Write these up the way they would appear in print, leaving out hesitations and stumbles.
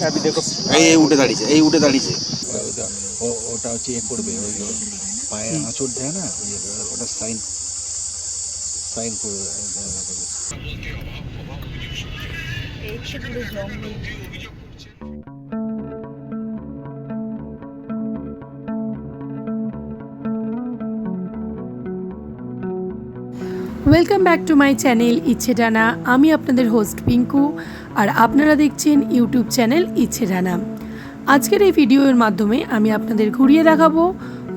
अभी देखो এই উঠে দাঁড়িয়েছে, এই উঠে দাঁড়িয়েছে। ওটা হচ্ছে এ করবে, ওই পায়ে আঁচড় দেয় না, ওটা সাইন সাইন করবে। Welcome back to my channel ইচ্ছে ডানা। আমি আপনাদের হোস্ট পিঙ্কু, আর আপনারা দেখছেন ইউটিউব চ্যানেল ইচ্ছে ডানা। আজকের এই ভিডিওর মাধ্যমে আমি আপনাদের ঘুরিয়ে দেখাবো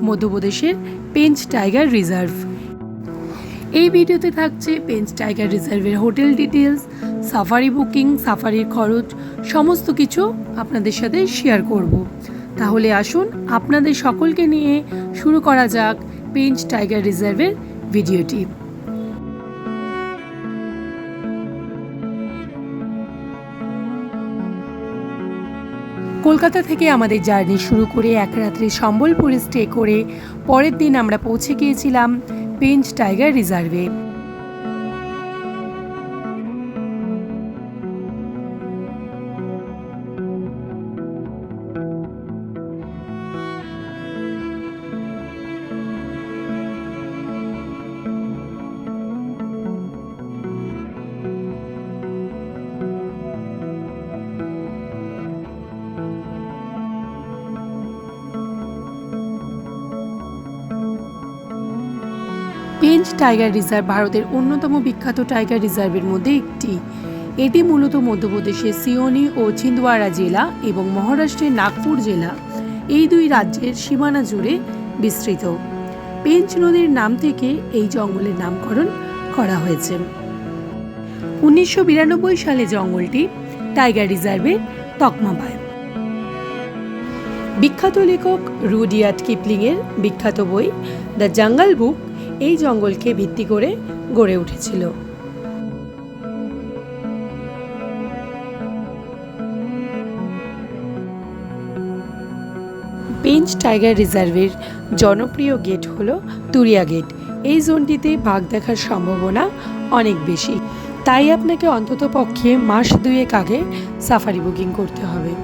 মধ্যপ্রদেশের পেঞ্চ টাইগার রিজার্ভ। এই ভিডিওতে থাকছে পেঞ্চ টাইগার রিজার্ভের হোটেল ডিটেলস, সাফারি বুকিং, সাফারির খরচ, সমস্ত কিছু আপনাদের সাথে শেয়ার করব। তাহলে আসুন আপনাদের সকলকে নিয়ে শুরু করা যাক পেঞ্চ টাইগার রিজার্ভের ভিডিওটি। কলকাতা থেকে আমাদের জার্নি শুরু করে এক রাত্রে সম্বলপুরে স্টে করে পরের দিন আমরা পৌঁছে গিয়েছিলাম পেঞ্চ টাইগার রিজার্ভে। পেঞ্চ টাইগার রিজার্ভ ভারতের অন্যতম বিখ্যাত টাইগার রিজার্ভের মধ্যে একটি। এটি মূলত মধ্যপ্রদেশের সিওনি ও ছিন্দওয়াড়া জেলা এবং মহারাষ্ট্রের নাগপুর জেলা, এই দুই রাজ্যের সীমানা জুড়ে বিস্তৃত। পেঞ্চ নদীর নাম থেকে এই জঙ্গলের নামকরণ করা হয়েছে। 1992 সালে জঙ্গলটি টাইগার রিজার্ভের তকমা পায়। বিখ্যাত লেখক রুডিয়ার্ড কিপলিংয়ের বিখ্যাত বই দ্য জঙ্গল বুক এই জঙ্গলকে ভিত্তি করে গড়ে উঠেছিল। পেঞ্চ টাইগার রিজার্ভের জনপ্রিয় গেট হলো তুরিয়া গেট। এই জোনটিতে বাঘ দেখার সম্ভাবনা অনেক বেশি, তাই আপনাকে অন্তত পক্ষে মাস দুয়েক আগে সাফারি বুকিং করতে হবে।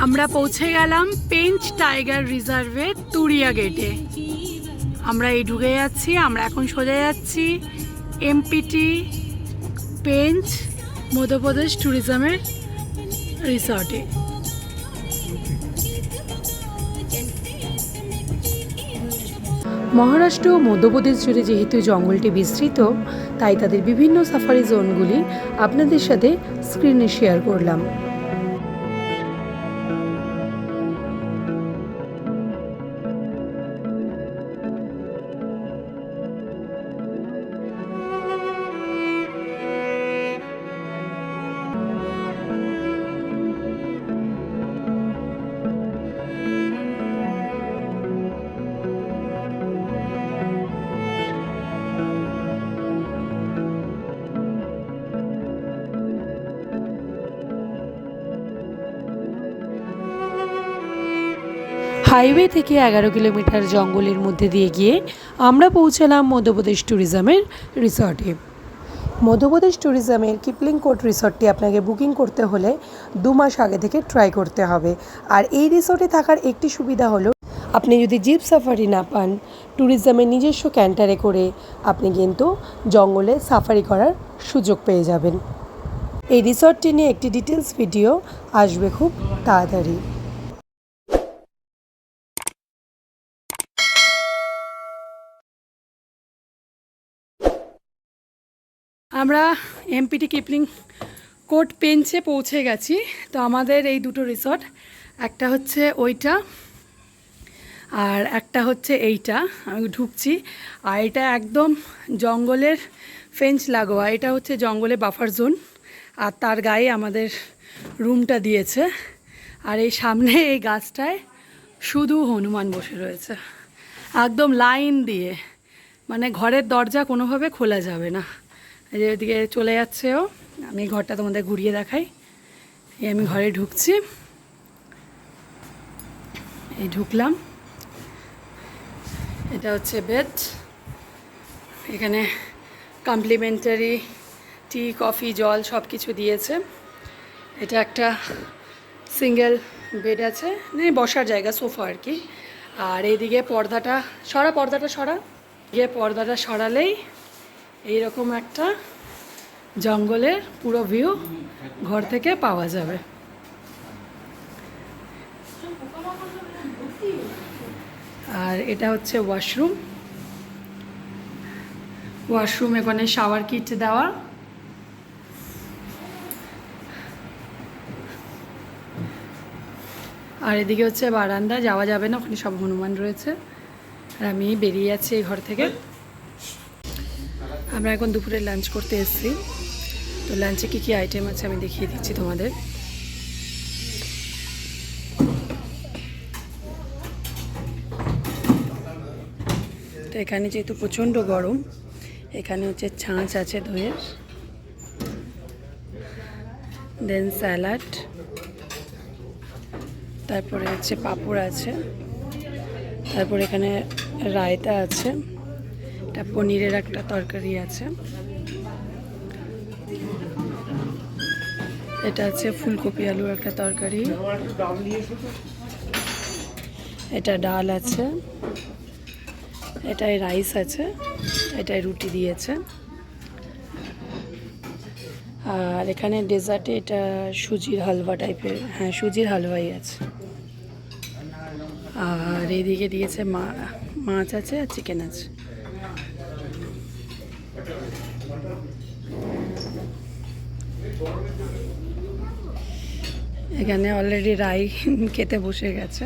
আমরা পৌঁছে গেলাম পেঞ্চ টাইগার রিজার্ভের তুরিয়া গেটে। আমরা এই ঢুকে যাচ্ছি। আমরা এখন সোজা যাচ্ছি এমপিটি পেঞ্চ মধ্যপ্রদেশ ট্যুরিজমের রিসর্টে। মহারাষ্ট্র ও মধ্যপ্রদেশ জুড়ে যেহেতু জঙ্গলটি বিস্তৃত, তাই তাদের বিভিন্ন সাফারি জোনগুলি আপনাদের সাথে স্ক্রিনে শেয়ার করলাম। হাইওয়ে থেকে 11 কিলোমিটার জঙ্গলের মধ্যে দিয়ে গিয়ে আমরা পৌঁছালাম মধ্যপ্রদেশ ট্যুরিজমের রিসর্টে। মধ্যপ্রদেশ ট্যুরিজমের কিপলিং কোর্ট রিসর্টটি আপনাকে বুকিং করতে হলে 2 মাস আগে থেকে ট্রাই করতে হবে। আর এই রিসর্টে থাকার একটি সুবিধা হলো, আপনি যদি জিপ সাফারি না পান, ট্যুরিজমের নিজস্ব ক্যান্টারে করে আপনি কিন্তু জঙ্গলে সাফারি করার সুযোগ পেয়ে যাবেন। এই রিসর্টটি নিয়ে একটি ডিটেলস ভিডিও আসবে খুব তাড়াতাড়ি। আমরা এমপিটি কিপলিং কোর্ট পেঞ্চে পৌঁছে গেছি। তো আমাদের এই দুটো রিসর্ট, একটা হচ্ছে ওইটা আর একটা হচ্ছে এইটা। আমি ঢুকছি, আর এটা একদম জঙ্গলের ফেঞ্চ লাগোয়া। এটা হচ্ছে জঙ্গলে বাফার জোন, আর তার গায়ে আমাদের রুমটা দিয়েছে। আর এই সামনে এই গাছটায় শুধু হনুমান বসে রয়েছে, একদম লাইন দিয়ে, মানে ঘরের দরজা কোনোভাবে খোলা যাবে না। এই যে এদিকে চলে যাচ্ছে ও, আমি ঘরটা তোমাদের ঘুরিয়ে দেখাই। এই আমি ঘরে ঢুকছি, এই ঢুকলাম, এটা হচ্ছে বেড। এখানে কমপ্লিমেন্টারি টি, কফি, জল সব কিছু দিয়েছে। এটা একটা সিঙ্গেল বেড আছে, মানে বসার জায়গা, সোফা আর কি। আর এইদিকে পর্দাটা সরা, গিয়ে পর্দাটা সরালেই এইরকম একটা জঙ্গলের পুরো ভিউ ঘর থেকে পাওয়া যাবে। আর এটা হচ্ছে ওয়াশরুম, এখানে শাওয়ার কিট দেওয়া। আর এদিকে হচ্ছে বারান্দা, যাওয়া যাবে না, ওখানে সব হনুমান রয়েছে। আর আমি বেরিয়ে যাচ্ছি এই ঘর থেকে। আমরা এখন দুপুরে লাঞ্চ করতে এসেছি, তো লাঞ্চে কী কী আইটেম আছে আমি দেখিয়ে দিচ্ছি তোমাদের। তো এখানে যেহেতু প্রচণ্ড গরম, এখানে হচ্ছে ছাঁচ আছে দইয়ের, দেন স্যালাড, তারপরে হচ্ছে পাঁপড় আছে, তারপর এখানে রায়তা আছে, এটা পনিরের একটা তরকারি আছে, এটা আছে ফুলকপি আলুর একটা তরকারি, এটা ডাল আছে, এটায় রাইস আছে, এটায় রুটি দিয়েছে। আর এখানে ডেজার্টে এটা সুজির হালুয়া টাইপের, হ্যাঁ সুজির হালুয়াই আছে। আর এইদিকে দিয়েছে মাছ আছে আর চিকেন আছে। এখানে অলরেডি রাই খেতে বসে গেছে।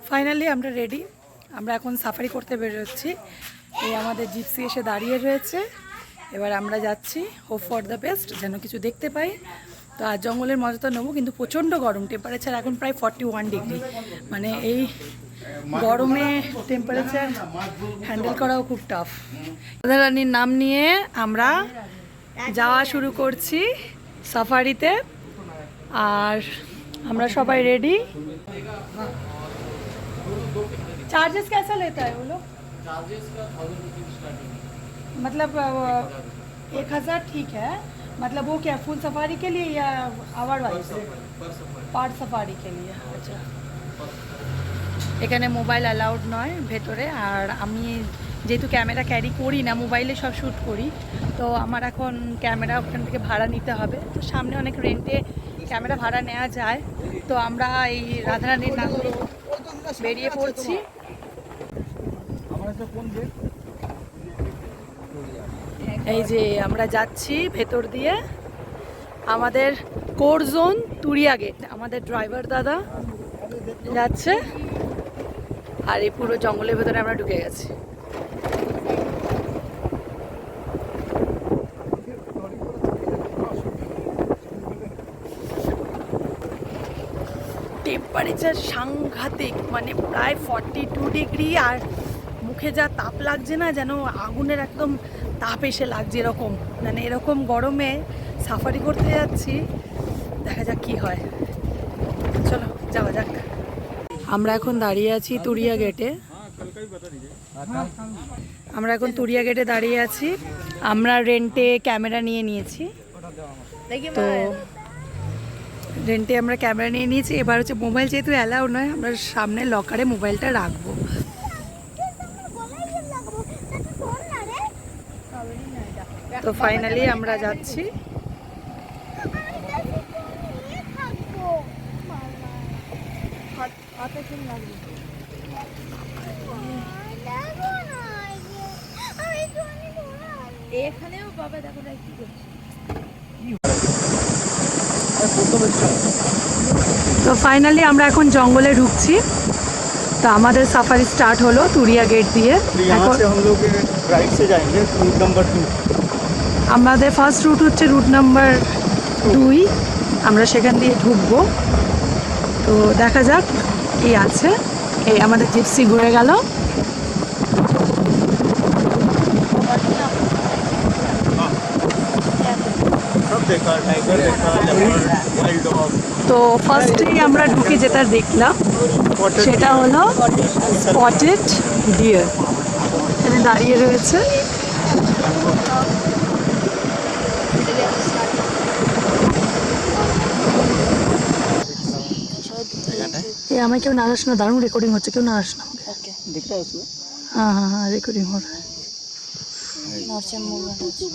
ফাইনালি আমরা রেডি, আমরা এখন সাফারি করতে বেরোচ্ছি। এই আমাদের জিপসি এসে দাঁড়িয়ে রয়েছে, এবার আমরা যাচ্ছি। হোপ ফর দ্য বেস্ট, যেন কিছু দেখতে পাই। তো আর জঙ্গলের মজা তো নেবো, কিন্তু প্রচণ্ড গরম, টেম্পারেচার এখন প্রায় 41 ডিগ্রি, মানে এই গরমে টেম্পারেচার হ্যান্ডেল করাও খুব টাফ। রাধারানীর নাম নিয়ে আমরা যাওয়া শুরু করছি সাফারিতে, আর আমরা সবাই রেডি। चार्जेस कैसा लेता है वो लोग? चार्जेस का 1000 रुपीज स्टार्टिंग है। मतलब 1000 ठीक है, मतलब वो क्या फुल सफारी के लिए या आवर वाइज? পার্ট সাফারি के लिए। আচ্ছা, এখানে মোবাইল অ্যালাউড নয় ভেতরে। আর আমি যেহেতু ক্যামেরা ক্যারি করি না, মোবাইলে সব শ্যুট করি, তো আমার এখন ক্যামেরা ওখান থেকে ভাড়া নিতে হবে। তো সামনে অনেক রেন্টে ক্যামেরা ভাড়া নেওয়া যায়। তো আমরা এই রাধারানীর নাম বেরিয়ে পড়ছি। এই যে আমরা যাচ্ছি ভেতর দিয়ে, আমাদের কোর জোন তুরিয়া গেট, আমাদের ড্রাইভার দাদা যাচ্ছে। আর এই পুরো জঙ্গলের ভেতরে আমরা ঢুকে গেছি। টেম্পারেচার সাংঘাতিক, মানে প্রায় 42 ডিগ্রি। আর মুখে যা তাপ লাগছে না, যেন আগুনের একদম তাপ এসে লাগছে এরকম, মানে এরকম গরমে সাফারি করতে যাচ্ছি। দেখা যাক কি হয়, চলো যাওয়া যাক। আমরা এখন দাঁড়িয়ে আছি তুরিয়া গেটে, দাঁড়িয়ে আছি। আমরা রেন্টে ক্যামেরা নিয়ে নিয়েছি, তো রেন্টে আমরা ক্যামেরা নিয়ে নিয়েছি। এবার হচ্ছে মোবাইল যেহেতু অ্যালাউ নয়, আমরা সামনে লকারে মোবাইলটা রাখবো। তো ফাইনালি আমরা যাচ্ছি। এখানেও বাবা দেখো না কি করছে। তো ফাইনালি আমরা এখন জঙ্গলে ঢুকছি। তো আমাদের সাফারি স্টার্ট হলো তুরিয়া গেট দিয়ে। এখন हम लोग राइट से जाएंगे रूट नंबर 2। আমাদের ফার্স্ট রুট হচ্ছে রুট নাম্বার 2। আমরা সেখান দিয়ে ঢুকবো। তো দেখা যাক কি আছে। এই আমাদের জিপসি ঘুরে গেল। सब देखा, टाइगर देखा, लेपर्ड, वाइल्ड डॉग, তো ফার্স্টেই আমরা ঢুকে যেটা দেখলাম সেটা হলো স্পটেড ডিয়ার। এখানে দাঁড়িয়ে রয়েছে। এ আমায় কেউ নাড়াস না, দারুণ রেকর্ডিং হচ্ছে, কেউ নাড়াস না। दिख रहा है उसमें। হ্যাঁ হ্যাঁ হ্যাঁ রেকর্ডিং হচ্ছে।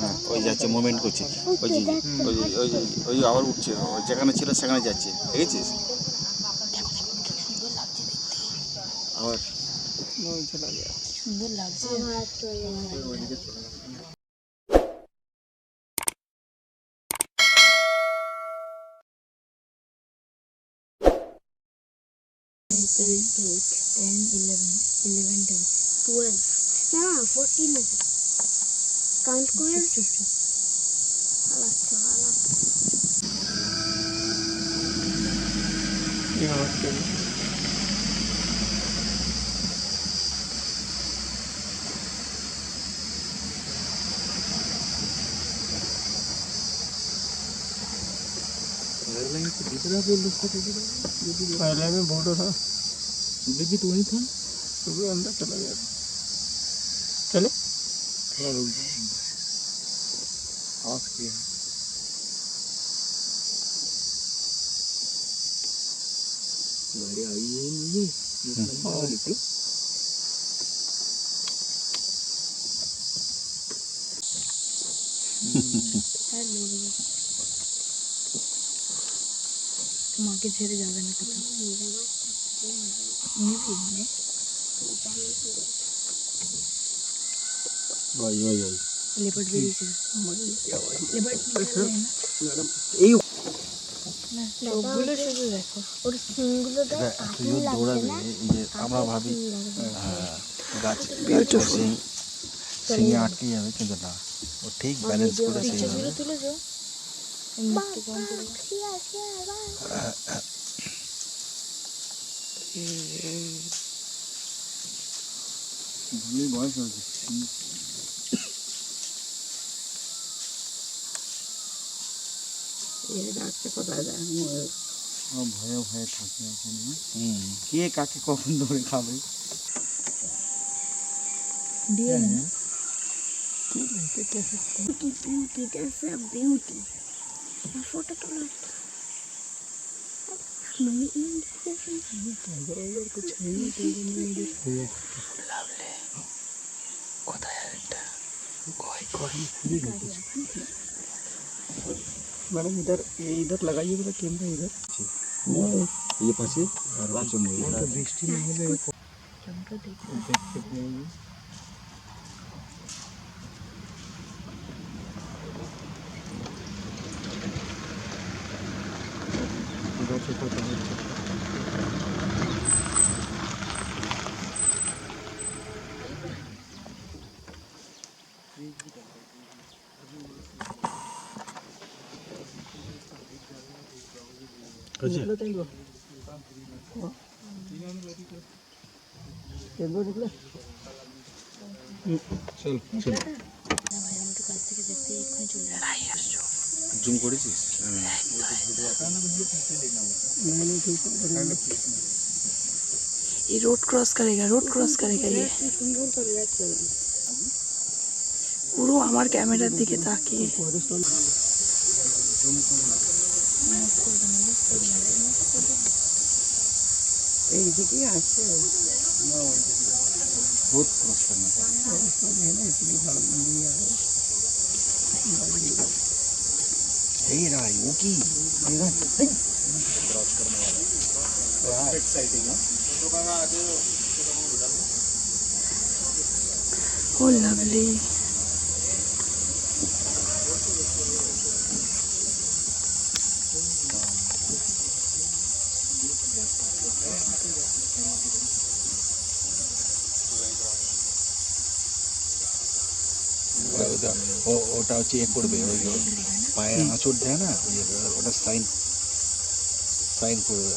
হ্যাঁ ওই যাচ্ছে মুভমেন্ট করছে, ওই যে ওই ওই ওই আবার উঠছে, ওই যেখানে ছিল সেখানে যাচ্ছে, দেখেছিস? আবার সুন্দর লাগছে। पहले में फोटो था, देखिए तो वही था। तो वो अंदर चला गया। चले ऑफ किया। गाड़ी आई है नहीं निकलो। মাকে ছেড়ে যাবে না কোথাও। নিবি নে ওই ওই ওই লেপার্ড বেরিয়েছে। লেপার্ড এই না সবগুলো শুধু দেখো। ওর সিংগুলো এটা এত জোর দৌড়াবে, এই যে আমরা ভাবি গাছ সিং সিংয়ে আটকে যাবে, কিন্তু না, ও ঠিক ব্যালেন্স করে সেইভাবে। তুলে যাও মুক্তি কম করে। ভালোই বয়স হয়েছে। ভয়ে ভয়ে থাকে এখন। কে কাকে কখন ধরে খাবে। দিয়ে না ফটো তোলা। मैडम इधर लगाइए मेरा कैमरा इधर। ये पासे और पाछे मयूर। बृष्टि ना হলে ক্যামেরা দেখো। দেখতে পাই। इधर से फोटो চল চল জুম করেছিস? ये रोड क्रॉस करेगा, रोड क्रॉस करेगा ये। পুরো আমার ক্যামেরার দিকে তাকিয়ে। এইদিকে আছে रोड क्रॉस करना था। এই রাই ও কি ও লাভলি। ওটা হচ্ছে এ করবে ওই পায়ে আঁচড় দেয় না ওটা সাইন সাইন করবে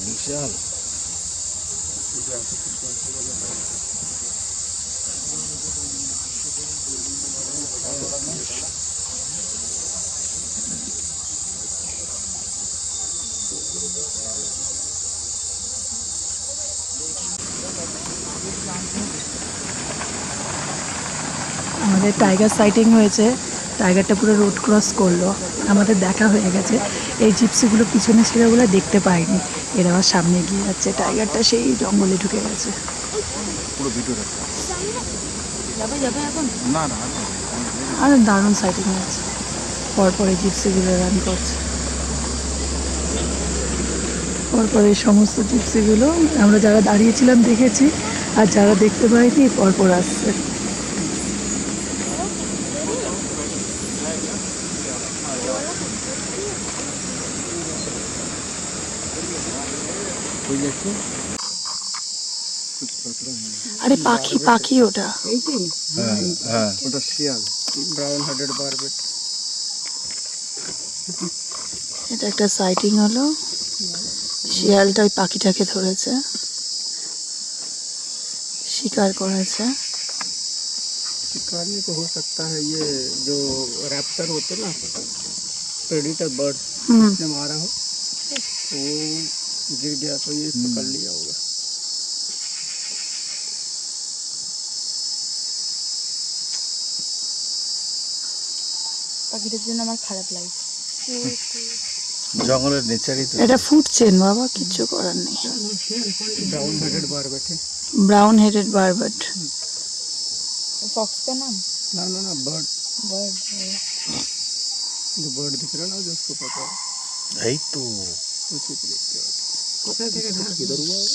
বিশাল আমাদের টাইগার সাইটিং হয়েছে, টাইগারটা পুরো রোড ক্রস করলো, আমাদের দেখা হয়ে গেছে। এই জিপসিগুলো পিছনে ছিল বলে দেখতে পাইনি, এরা আবার সামনে গিয়ে যাচ্ছে। টাইগারটা সেই জঙ্গলে ঢুকে গেছে। পুরো ভিডিও না না আর দারুণ সাইটিং হয়েছে, পরপর এই জিপসিগুলো রান করছে, পরপর এই সমস্ত জিপসিগুলো আমরা যারা দাঁড়িয়েছিলাম দেখেছি, আর যারা দেখতে পাইনি পরপর আসছে। আরে পাখি পাখি ওটা, ওটা শিয়াল ব্রাউন হেডেড বারবেট। এটা একটা সাইটিং হলো, শিয়ালটা ওই পাখিটাকে ধরেছে, শিকার করেছে। शिकार नहीं तो हो सकता है ये जो रैप्टर होते ना, प्रेडिटर बर्ड, ने मारा हो तो वो गिर गया तो ये पकड़ लिया होगा। পাখিটার জন্য আমার খারাপ লাগছে। জঙ্গলের নেচারই তো এটা ফুড চেন বাবা, কিচ্ছু করার নেই। ब्राउन हेडेड बारबेट है। Brown headed barbet. फॉक्स का नाम ना ना ना बर्ड, बर्ड। जो बर्ड दिख रहा है ना जो उसको पकड़ा, এই তো उसी को देखते हो। किधर हुआ है?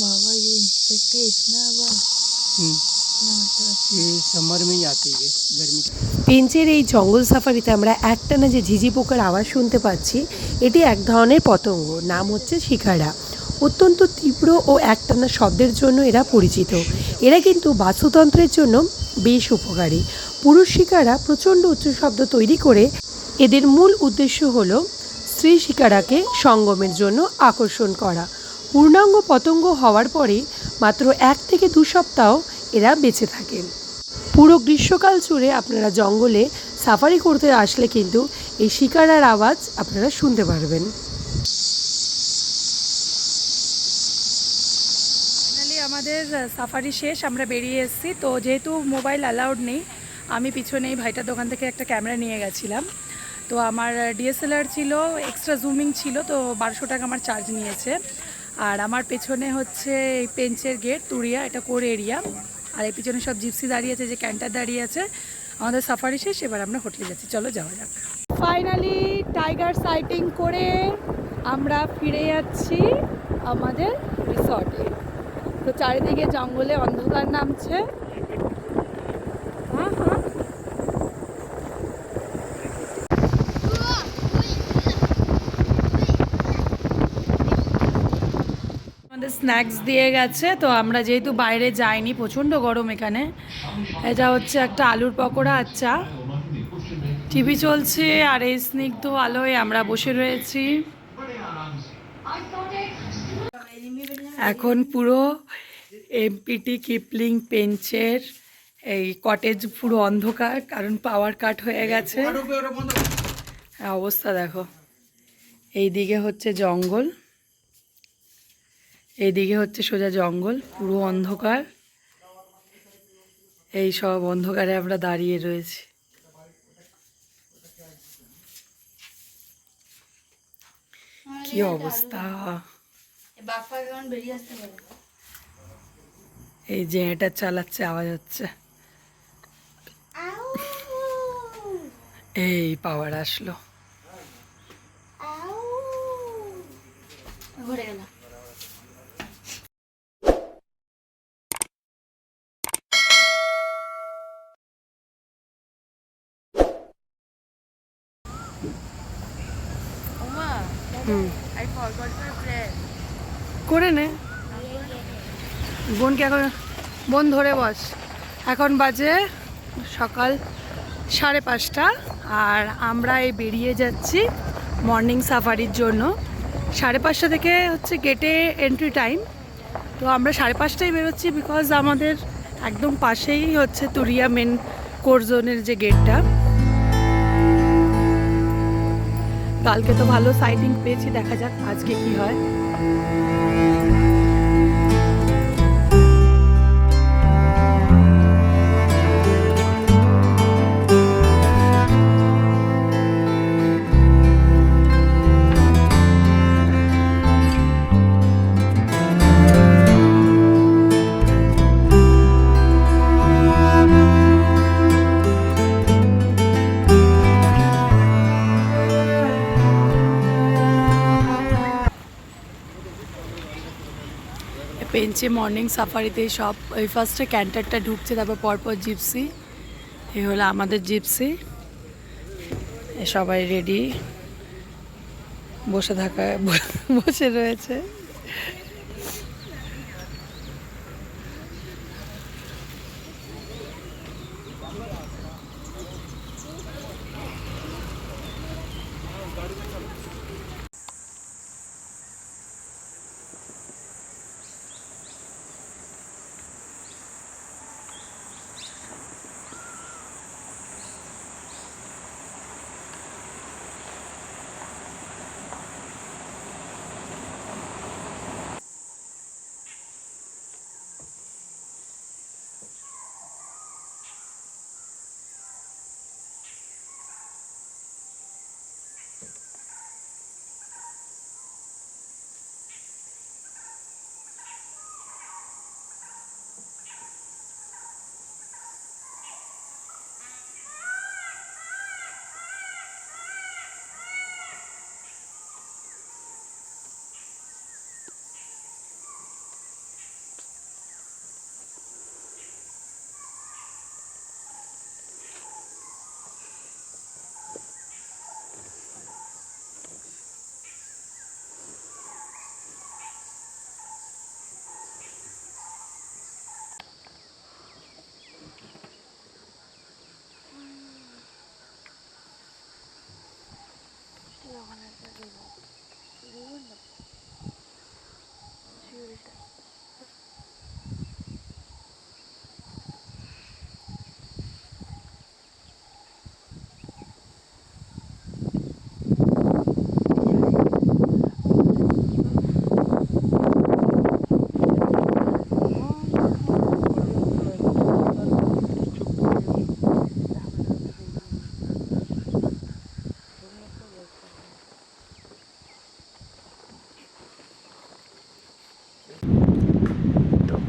बाबा ये इंसेक्ट इतना बड़ा, ये समर में ही आती है, गर्मी পেঞ্চের এই জঙ্গল সাফারিতে আমরা একটানা যে ঝিঝি পোকার আওয়াজ শুনতে পাচ্ছি, এটি এক ধরনের পতঙ্গ, নাম হচ্ছে শিকারা। অত্যন্ত তীব্র ও একটানা শব্দের জন্য এরা পরিচিত। এরা কিন্তু বাস্তুতন্ত্রের জন্য বেশ উপকারী। পুরুষ শিকারা প্রচণ্ড উচ্চ শব্দ তৈরি করে, এদের মূল উদ্দেশ্য হলো স্ত্রী শিকারাকে সঙ্গমের জন্য আকর্ষণ করা। পূর্ণাঙ্গ পতঙ্গ হওয়ার পরে মাত্র 1 থেকে 2 সপ্তাহ এরা বেঁচে থাকে। পুরো গ্রীষ্মকাল জুড়ে আপনারা জঙ্গলে সাফারি করতে আসলে কিন্তু এই শিকারার আওয়াজ আপনারা শুনতে পারবেন। ফাইনালি আমাদের সাফারি শেষ, আমরা বেরিয়ে এসেছি। তো যেহেতু মোবাইল অ্যালাউড নেই, আমি পিছনে এই ভাইটার দোকান থেকে একটা ক্যামেরা নিয়ে গেছিলাম। তো আমার ডিএসএলআর ছিল, এক্সট্রা জুমিং ছিল, তো 1200 টাকা আমার চার্জ নিয়েছে। আর আমার পেছনে হচ্ছে এই পেঞ্চের গেট, তুরিয়া, এটা কোর এরিয়া। আর এই পিছনে সব জিপসি দাঁড়িয়ে আছে, যে ক্যান্টার দাঁড়িয়ে আছে। আমাদের সাফারি শেষ, এবার আমরা হোটেলে যাচ্ছি, চলো যাওয়া যাক। ফাইনালি টাইগার সাইটিং করে আমরা ফিরে যাচ্ছি আমাদের রিসর্টে। তো চারিদিকে জঙ্গলে অন্ধকার নামছে। হ্যাঁ হ্যাঁ, আমাদের স্ন্যাক্স দিয়ে গেছে। তো আমরা যেহেতু বাইরে যাইনি, প্রচণ্ড গরম এখানে, এটা হচ্ছে একটা আলুর পকোড়া, আচ্ছা টিভি চলছে, আর এই স্নিগ্ধ আলোয় আমরা বসে রয়েছি। এখন পুরো এমপিটি কিপলিং পেঞ্চের এই কটেজ পুরো অন্ধকার, কারণ পাওয়ার কাট হয়ে গেছে। হ্যাঁ, অবস্থা দেখো। এইদিকে হচ্ছে জঙ্গল, এইদিকে হচ্ছে সোজা জঙ্গল, পুরো অন্ধকার। এই সব অন্ধকারে আমরা দাঁড়িয়ে রয়েছি। কি অবস্থা! এই যে এটা চালাচ্ছে, আওয়াজ হচ্ছে। এই পাওয়ার আসলো। করে নে বোনকে, এখন বোন ধরে বস। এখন বাজে সকাল 5:30 আর আমরা এই বেরিয়ে যাচ্ছি মর্নিং সাফারির জন্য। 5:30 থেকে হচ্ছে গেটে এন্ট্রি টাইম, তো আমরা 5:30টায় বেরোচ্ছি, বিকজ আমাদের একদম পাশেই হচ্ছে তুরিয়া মেন কোর জোনের যে গেটটা। কালকে তো ভালো সাইটিং পেয়েছি, দেখা যাক আজকে কি হয়। পেঞ্চে মর্নিং সাফারিতে সব ওই ফার্স্টে ক্যান্টারটা ঢুকছে, তারপর পরপর জিপসি। এই হলো আমাদের জিপসি। সবাই রেডি, বসে রয়েছে।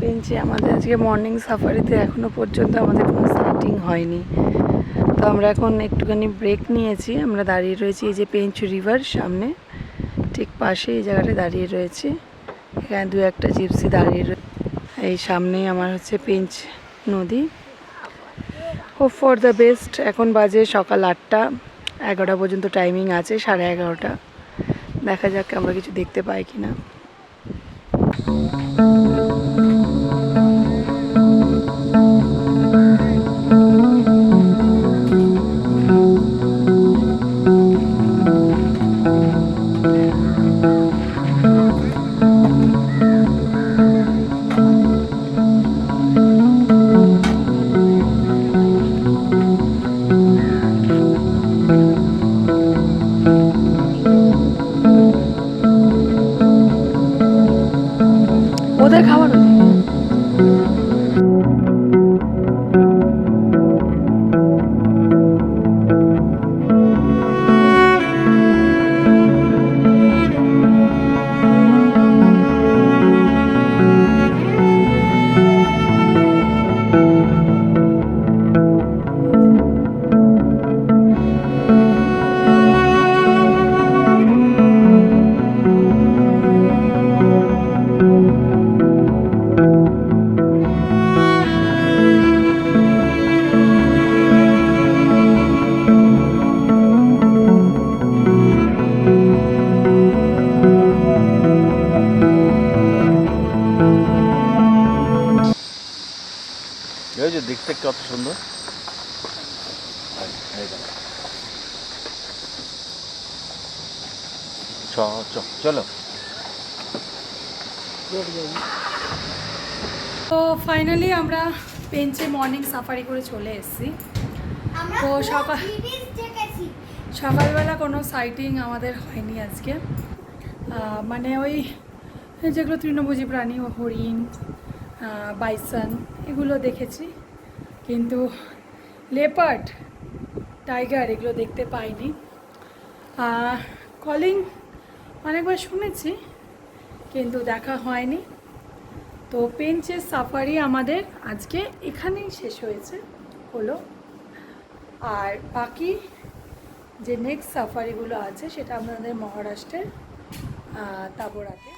পেঞ্চে আমাদের আজকে মর্নিং সাফারিতে এখনও পর্যন্ত আমাদের কোনো সাইটিং হয়নি, তো আমরা এখন একটুখানি ব্রেক নিয়েছি। আমরা দাঁড়িয়ে রয়েছি এই যে পেঞ্চ রিভার সামনে, ঠিক পাশে এই জায়গাটায় দাঁড়িয়ে রয়েছি। এখানে দু একটা জিপসি দাঁড়িয়ে রয়েছে। এই সামনেই আমার হচ্ছে পেঞ্চ নদী। Hope for the best. এখন বাজে সকাল 8টা, 11টা পর্যন্ত টাইমিং আছে, 11:30। দেখা যাক আমরা কিছু দেখতে পাই কিনা। ওদের খাবার এই যে দেখতে কত সুন্দর। চলো তো ফাইনালি আমরা পেঞ্চে মর্নিং সাফারি করে চলে এসেছি। তো সকালবেলা কোনো সাইটিং আমাদের হয়নি আজকে, মানে ওই যেগুলো তৃণভোজী প্রাণী, হরিণ, বাইসন এগুলো দেখেছি, কিন্তু লেপার্ড, টাইগার এগুলো দেখতে পাইনি। কলিং অনেকবার শুনেছি কিন্তু দেখা হয়নি। তো পেঞ্চের সাফারি আমাদের আজকে এখানেই শেষ হলো। আর বাকি যে নেক্সট সাফারিগুলো আছে সেটা আমাদের মহারাষ্ট্রের তাবোরাতে।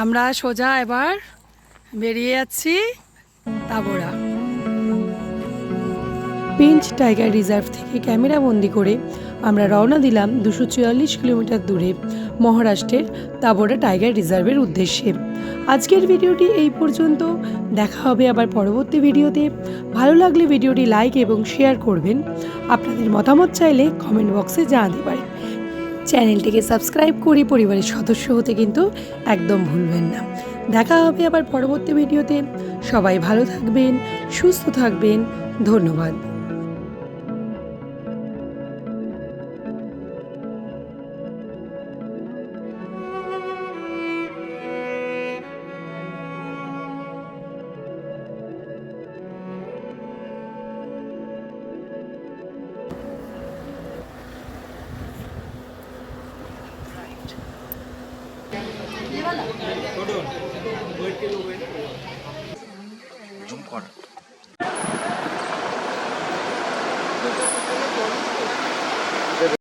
আমরা সোজা এবার বেরিয়ে যাচ্ছি তাবোরা। পেঞ্চ টাইগার রিজার্ভ থেকে ক্যামেরা বন্দি করে আমরা রওনা দিলাম 244 কিলোমিটার দূরে মহারাষ্ট্রের তাবোরা টাইগার রিজার্ভের উদ্দেশ্যে। আজকের ভিডিওটি এই পর্যন্ত, দেখা হবে আবার পরবর্তী ভিডিওতে। ভালো লাগলে ভিডিওটি লাইক এবং শেয়ার করবেন। আপনাদের মতামত চাইলে কমেন্ট বক্সে জানাতে পারেন। চ্যানেলটিকে সাবস্ক্রাইব করে পরিবারের সদস্য হতে কিন্তু একদম ভুলবেন না। দেখা হবে আবার পরবর্তী ভিডিওতে। সবাই ভালো থাকবেন, সুস্থ থাকবেন। ধন্যবাদ। জুম কর।